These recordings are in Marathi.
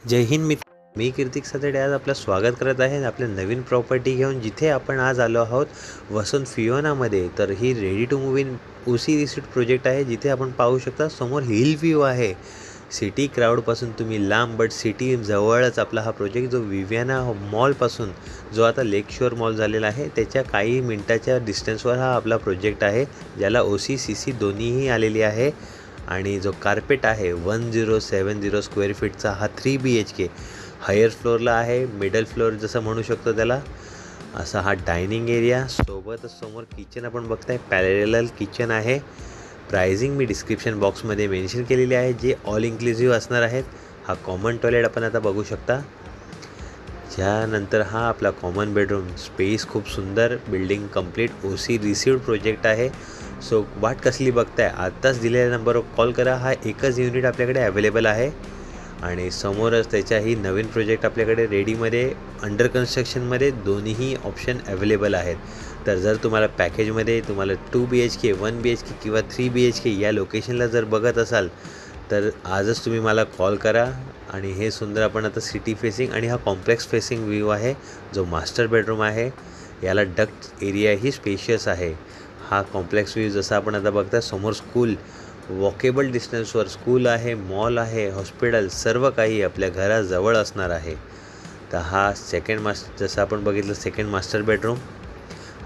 जय हिंद मित्र, मी कीर्तिक सतडे आज आपलं स्वागत करत आहे आपल्या नवीन प्रॉपर्टी घेऊन, जिथे आपण आज आलो आहोत वसंत फियोनामध्ये। तर ही ready to move in OC receipt project आहे, जिथे आपण पाहू शकता समोर हिल व्ह्यू आहे। सिटी क्राऊडपासून तुम्ही लांब, बट सिटी जवळच आपला हा प्रोजेक्ट जो विव्याना मॉलपासून, जो आता लेक शोर मॉल झालेला आहे, त्याच्या काही मिनटाच्या डिस्टन्सवर हा आपला प्रोजेक्ट आहे, ज्याला ओसी सीसी दोन्हीही आलेली आहे। आणि जो कार्पेट आहे 1070 स्क्वेअर फीटचा हा 3 BHK हायर फ्लोअरला आहे। मिडल फ्लोअर जसं म्हणू शकतो त्याला, असा हा डायनिंग एरिया, सोबतच समोर किचन आपण बघताय, पॅरेलल किचन आहे। प्राइसिंग मी डिस्क्रिप्शन बॉक्समध्ये मेन्शन केलेली आहे, जे ऑल इन्क्लुझिव्ह असणार आहेत। हा कॉमन टॉयलेट आपण आता बघू शकता। त्यानंतर हा आपला कॉमन बेडरूम स्पेस, खूप सुंदर building complete OC received project आहे। सो वाट कसली बघताय, आत्ताच दिलेल्या नंबरवर कॉल करा। हा एकच युनिट आपल्याकडे अवेलेबल आहे आणि समोरच त्याच्याही नवीन प्रोजेक्ट आपल्याकडे रेडीमध्ये, अंडर कन्स्ट्रक्शनमध्ये दोन्हीही ऑप्शन अवेलेबल आहेत। तर जर तुम्हाला पॅकेजमध्ये तुम्हाला 2 BHK 1 BHK किंवा 3 BHK या लोकेशनला जर बघत असाल, तर आजच तुम्ही मला कॉल करा। आणि हे सुंदर आपण आता सिटी फेसिंग आणि हा कॉम्प्लेक्स फेसिंग व्ह्यू आहे, जो मास्टर बेडरूम आहे। याला डक्ट एरियाही स्पेशियस आहे। हा कॉम्प्लेक्स व्ह्यू जसा आपण आता बघता, समोर स्कूल, वॉकेबल डिस्टन्सवर स्कूल आहे, मॉल आहे, हॉस्पिटल, सर्व काही आपल्या घराजवळ असणार आहे। तर हा जसं आपण बघितलं सेकंड मास्टर बेडरूम।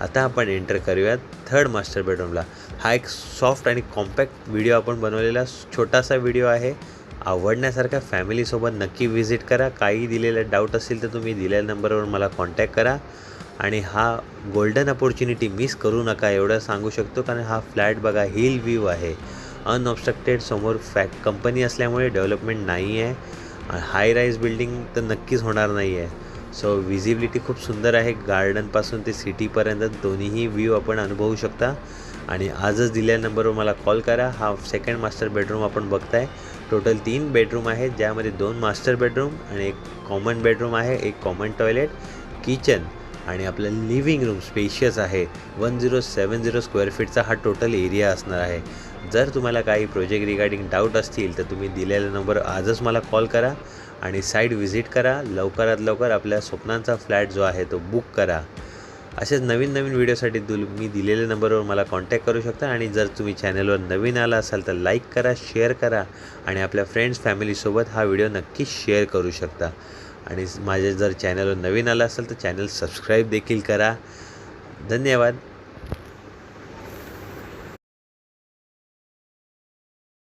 आता आपण एंटर करूयात थर्ड मास्टर बेडरूमला। हा एक सॉफ्ट आणि कॉम्पॅक्ट व्हिडिओ आपण बनवलेला छोटासा व्हिडिओ आहे, आवडण्यासारखा। फॅमिलीसोबत नक्की व्हिजिट करा। काही दिलेले डाऊट असेल तर तुम्ही दिलेल्या नंबरवर मला कॉन्टॅक्ट करा। आणि हा गोल्डन अपॉर्च्युनिटी मिस करू नका, एवढं सांगू शकतो। कारण हा फ्लॅट बघा, हिल व्ह्यू आहे, अनऑब्स्ट्रक्टेड, समोर कंपनी असल्यामुळे डेव्हलपमेंट नाही आहे। हाय राईज बिल्डिंग तर नक्कीच होणार नाही आहे। सो विजिबिलिटी खूप सुंदर आहे, गार्डनपासून ते सिटीपर्यंत दोन्हीही व्ह्यू आपण अनुभवू शकता। आणि आजच दिलेल्या नंबरवर मला कॉल करा। हा सेकंड मास्टर बेडरूम आपण बघताय। टोटल 3 बेडरूम आहेत, ज्यामध्ये 2 मास्टर बेडरूम आणि एक कॉमन बेडरूम आहे, एक कॉमन टॉयलेट, किचन आणि आपलं लिव्हिंग रूम स्पेशियस आहे। 1070 स्क्वेअर फीटचा हा टोटल एरिया असणार आहे। जर तुम्हाला काही प्रोजेक्ट रिगार्डिंग डाऊट असतील तर तुम्ही दिलेल्या नंबरवर आजच मला कॉल करा आणि साईट व्हिजिट करा। लवकरात लवकर आपल्या स्वप्नांचा फ्लॅट जो आहे तो बुक करा। असेच नवीन व्हिडिओसाठी तुम्ही दिलेल्या नंबरवर मला कॉन्टॅक्ट करू शकता। आणि जर तुम्ही चॅनलवर नवीन आला असाल तर लाईक करा, शेअर करा आणि आपल्या फ्रेंड्स फॅमिलीसोबत हा व्हिडिओ नक्की शेअर करू शकता। आणि माझे जर चॅनलवर नवीन आला असेल तर चॅनल सबस्क्राईब देखील करा। धन्यवाद।